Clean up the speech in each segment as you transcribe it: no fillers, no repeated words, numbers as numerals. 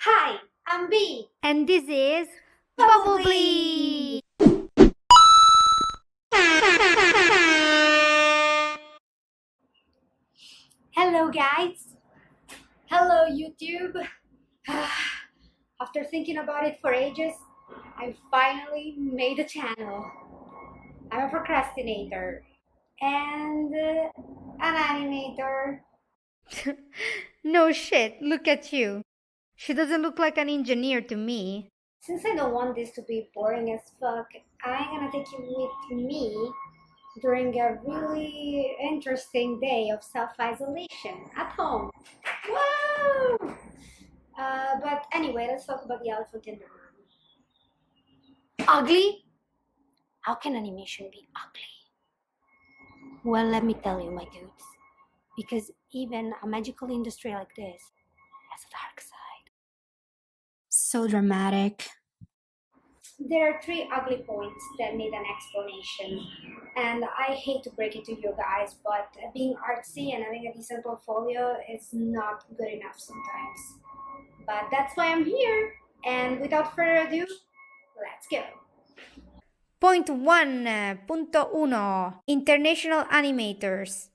Hi, I'm B. And this is Bubbly. Hello, guys. Hello, YouTube. After thinking about it for ages, I finally made a channel. I'm a procrastinator and an animator. No shit, look at you. She doesn't look like an engineer to me. Since I don't want this to be boring as fuck, I'm gonna take you with me during a really interesting day of self-isolation at home. Whoa! But anyway, let's talk about the elephant in the room. Ugly? How can animation be ugly? Well, let me tell you, my dudes, because even a magical industry like this has a dark side. So dramatic. There are three ugly points that need an explanation, and I hate to break it to you guys, but being artsy and having a decent portfolio is not good enough sometimes. But that's why I'm here, and without further ado, let's go. Point 1.1 International Animators.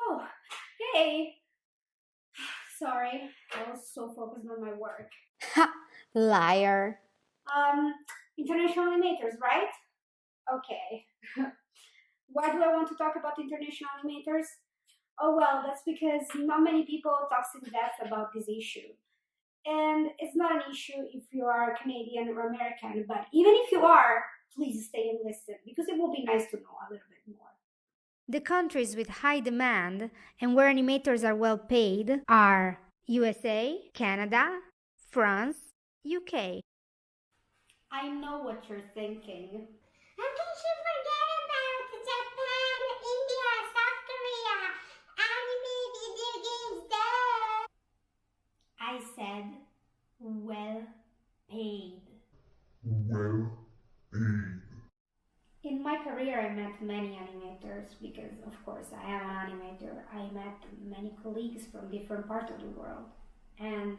Oh, hey. Sorry, I was so focused on my work. Ha! Liar. Um, International animators, right? Okay. Why do I want to talk about international animators? Oh well, that's because not many people talk in depth about this issue. And it's not an issue if you are Canadian or American, but even if you are, please stay and listen because it will be nice to know a little bit more. The countries with high demand and where animators are well paid are USA, Canada, France, UK. I know what you're thinking. How can you forget about Japan, India, South Korea, anime, video games, duh? I said well paid. Well paid. In my career, I met many animators because, of course, I am an animator. I met many colleagues from different parts of the world. And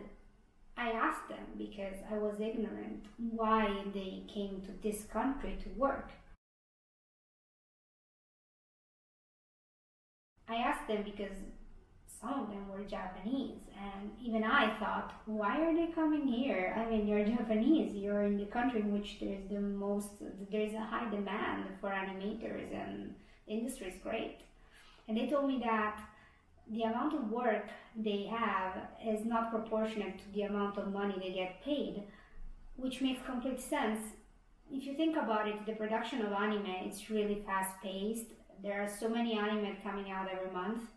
I asked them because I was ignorant why they came to this country to work. I asked them because some of them were Japanese, and even I thought, why are they coming here? I mean, you're Japanese, you're in the country in which there's a high demand for animators, and the industry is great. And they told me that the amount of work they have is not proportionate to the amount of money they get paid, which makes complete sense. If you think about it, the production of anime it's really fast paced. There are so many anime coming out every month,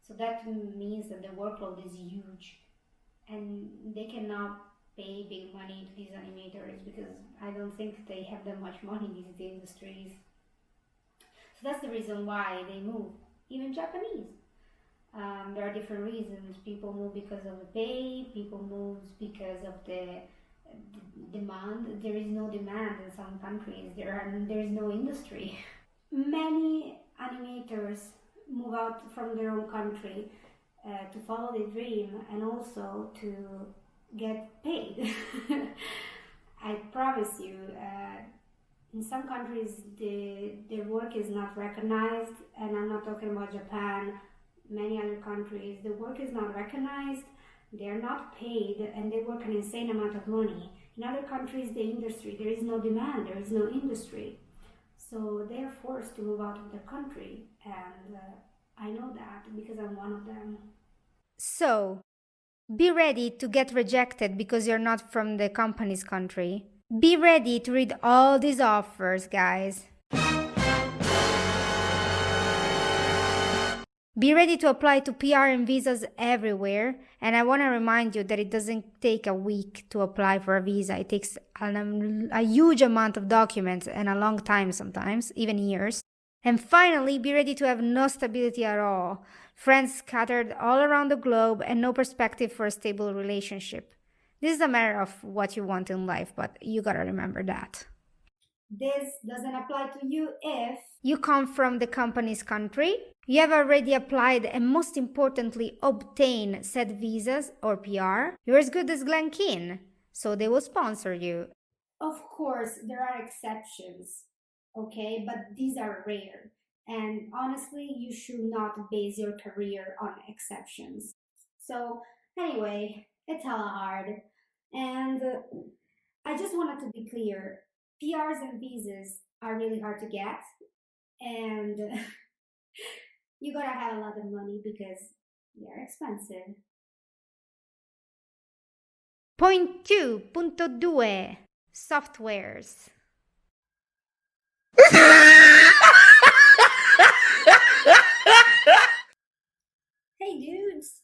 so that means that the workload is huge, and they cannot pay big money to these animators because I don't think they have that much money in these industries. So that's the reason why they move. Even Japanese. There are different reasons. People move because of the pay. People move because of the demand. There is no demand in some countries. There is no industry. Many animators move out from their own country to follow their dream and also to get paid. I promise you, in some countries their work is not recognized, and I'm not talking about Japan, many other countries, the work is not recognized, they're not paid, and they work an insane amount of money. In other countries, the industry, there is no demand, there is no industry. So they are forced to move out of their country, and I know that because I'm one of them. So, be ready to get rejected because you're not from the company's country. Be ready to read all these offers, guys. Be ready to apply to PR and visas everywhere. And I want to remind you that it doesn't take a week to apply for a visa. It takes a huge amount of documents and a long time sometimes, even years. And finally, be ready to have no stability at all. Friends scattered all around the globe and no perspective for a stable relationship. This is a matter of what you want in life, but you gotta remember that. This doesn't apply to you if you come from the company's country, you have already applied and most importantly obtained said visas or PR, you're as good as Glen Keane, so they will sponsor you. of course, there are exceptions, okay, but these are rare. And honestly, you should not base your career on exceptions. So, anyway, it's hella hard. And I just wanted to be clear, PRs and visas are really hard to get. And you gotta have a lot of money because they're expensive. Point 2.2 Softwares. Hey dudes!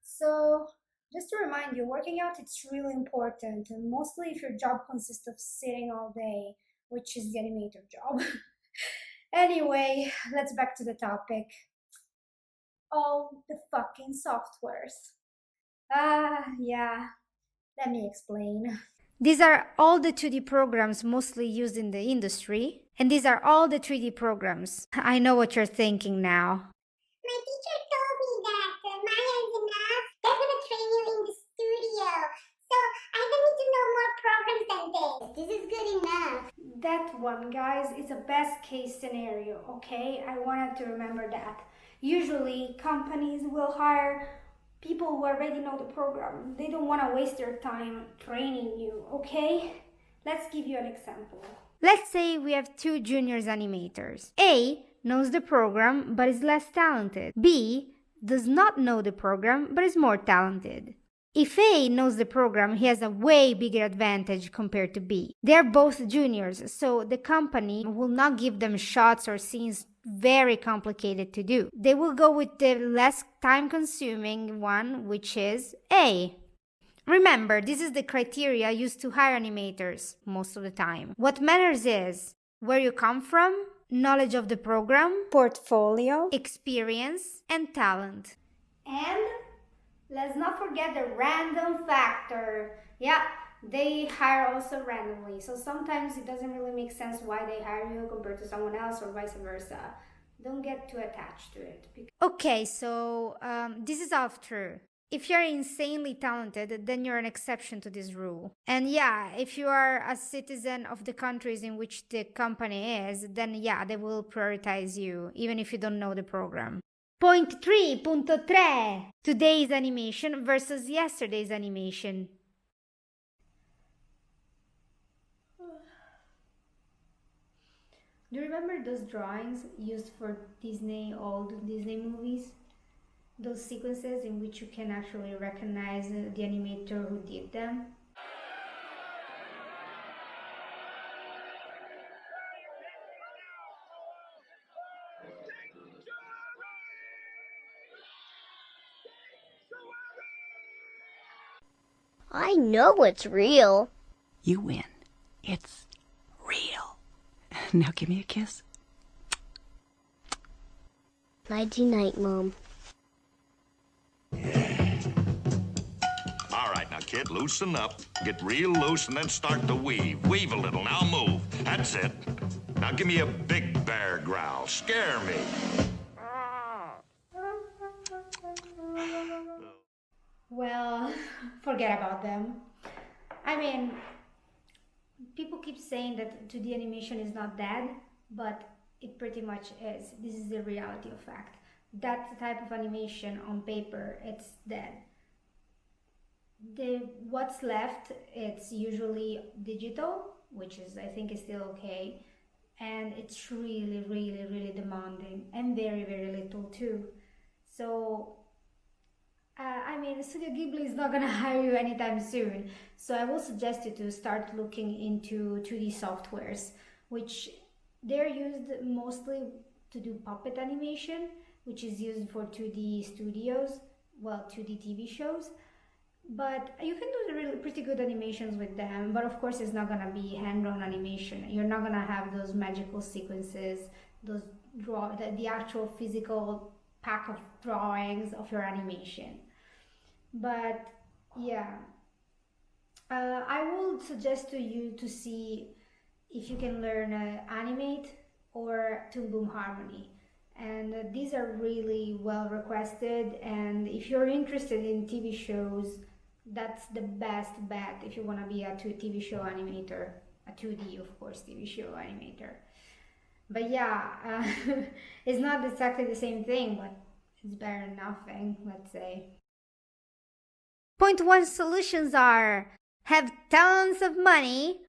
So, just to remind you, working out it's really important, and mostly if your job consists of sitting all day, which is the animator job. Anyway, let's back to the topic. All the fucking softwares. Yeah, let me explain. These are all the 2D programs mostly used in the industry, and these are all the 3D programs. I know what you're thinking now. My teacher told me that Maya is enough. They're gonna train you in the studio. So I don't need to know more programs than this. This is good enough. That one, guys, is a best case scenario, okay? I wanted to remember that. Usually, companies will hire people who already know the program. They don't want to waste their time training you, okay? Let's give you an example. Let's say we have two juniors animators. A knows the program but is less talented. B does not know the program but is more talented. If A knows the program, he has a way bigger advantage compared to B. They are both juniors, so the company will not give them shots or scenes very complicated to do. They will go with the less time consuming one, which is A. Remember, this is the criteria used to hire animators most of the time. What matters is where you come from, knowledge of the program, Portfolio. experience, and talent. And let's not forget the random factor. Yeah, they hire also randomly. So sometimes it doesn't really make sense why they hire you compared to someone else or vice versa. Don't get too attached to it. Okay, so this is half true. If you're insanely talented, then you're an exception to this rule. And yeah, if you are a citizen of the countries in which the company is, then yeah, they will prioritize you, even if you don't know the program. Point 3.3 Today's animation versus yesterday's animation. Do you remember those drawings used for old Disney movies? Those sequences in which you can actually recognize the animator who did them? I know it's real. You win. It's real. Now give me a kiss. Nighty night, Mom. All right, now, kid, loosen up. Get real loose and then start to weave. Weave a little. Now move. That's it. Now give me a big bear growl. Scare me. Well, forget about them. I mean, people keep saying that 2D animation is not dead, but it pretty much is. This is the reality of fact. That type of animation on paper, it's dead. What's left, it's usually digital, which is I think is still okay, and it's really, really, really demanding and very, very little too. So I mean, Studio Ghibli is not gonna hire you anytime soon. So I will suggest you to start looking into 2D softwares, which they're used mostly to do puppet animation, which is used for 2D studios, well, 2D TV shows. But you can do really pretty good animations with them. But of course, it's not gonna be hand-drawn animation. You're not gonna have those magical sequences, those the actual physical pack of drawings of your animation. But yeah, I would suggest to you to see if you can learn Animate or Toon Boom Harmony. And these are really well requested, and if you're interested in TV shows, that's the best bet if you want to be a TV show animator, a 2D of course TV show animator. But yeah, it's not exactly the same thing, but it's better than nothing, let's say. Point one solutions are: have tons of money.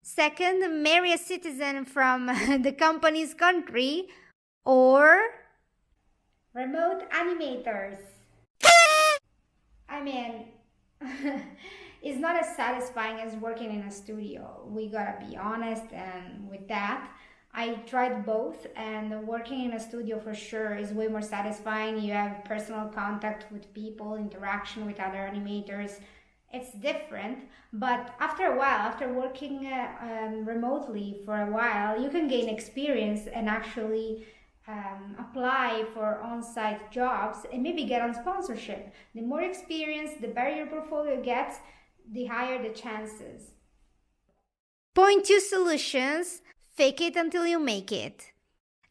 Second, marry a citizen from the company's country. Or remote animators. I mean, it's not as satisfying as working in a studio. We gotta be honest, and with that, I tried both, and working in a studio for sure is way more satisfying. You have personal contact with people, interaction with other animators. It's different, but after a while, after working remotely for a while, you can gain experience and actually apply for on-site jobs and maybe get on sponsorship. The more experience, the better your portfolio gets, the higher the chances. Point two solutions: fake it until you make it.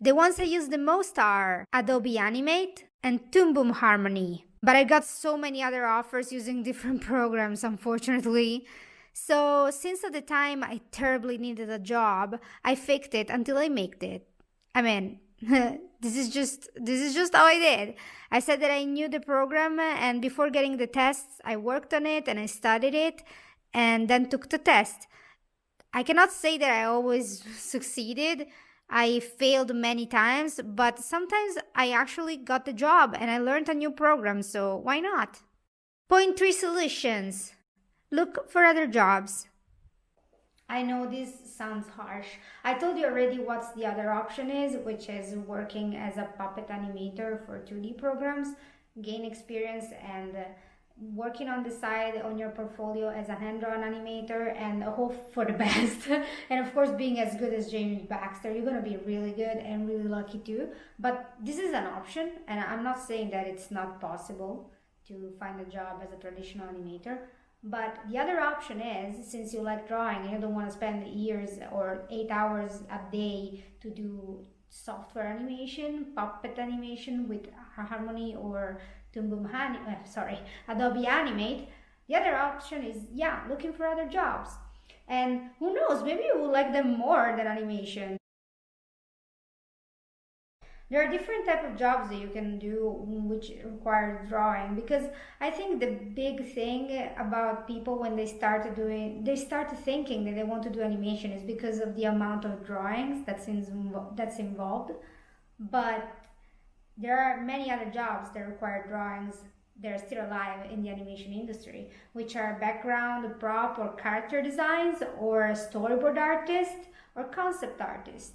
The ones I use the most are Adobe Animate and Toon Boom Harmony. But I got so many other offers using different programs, unfortunately. So since at the time I terribly needed a job, I faked it until I made it. I mean, this is just how I did. I said that I knew the program, and before getting the tests, I worked on it and I studied it and then took the test. I cannot say that I always succeeded. I failed many times, but sometimes I actually got the job and I learned a new program, so why not? Point three solutions: look for other jobs. I know this sounds harsh. I told you already what's the other option is, which is working as a puppet animator for 2D programs, gain experience, and working on the side on your portfolio as a hand-drawn animator, and hope for the best. And of course, being as good as James Baxter, you're going to be really good and really lucky too. But this is an option, and I'm not saying that it's not possible to find a job as a traditional animator. But the other option is, since you like drawing and you don't want to spend years or 8 hours a day to do software animation, puppet animation with Harmony or Adobe Animate, the other option is, looking for other jobs. And who knows, maybe you will like them more than animation. There are different type of jobs that you can do which require drawing, because I think the big thing about people when they start thinking that they want to do animation is because of the amount of drawings that's involved. But there are many other jobs that require drawings that are still alive in the animation industry, which are background, prop, or character designs, or storyboard artist, or concept artist.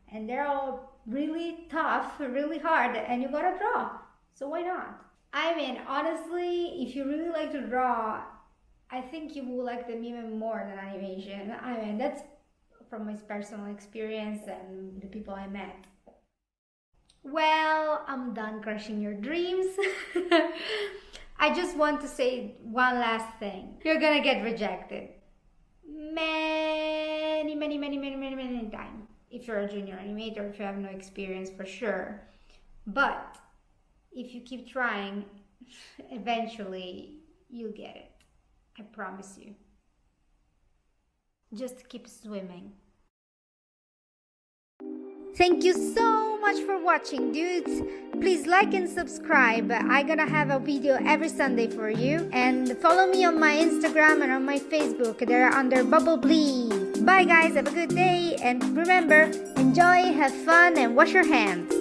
And they're all really tough, really hard, and you gotta draw. So why not? I mean, honestly, if you really like to draw, I think you will like them even more than animation. I mean, that's from my personal experience and the people I met. Well, I'm done crushing your dreams. I just want to say one last thing. You're gonna get rejected. Many times. If you're a junior animator, if you have no experience, for sure. But if you keep trying, eventually you'll get it. I promise you. Just keep swimming. Thank you so much for watching, dudes. Please like and subscribe. I'm gonna have a video every Sunday for you. And follow me on my Instagram and on my Facebook. They're under Bubble Blee. Bye guys, have a good day. And remember, enjoy, have fun, and wash your hands.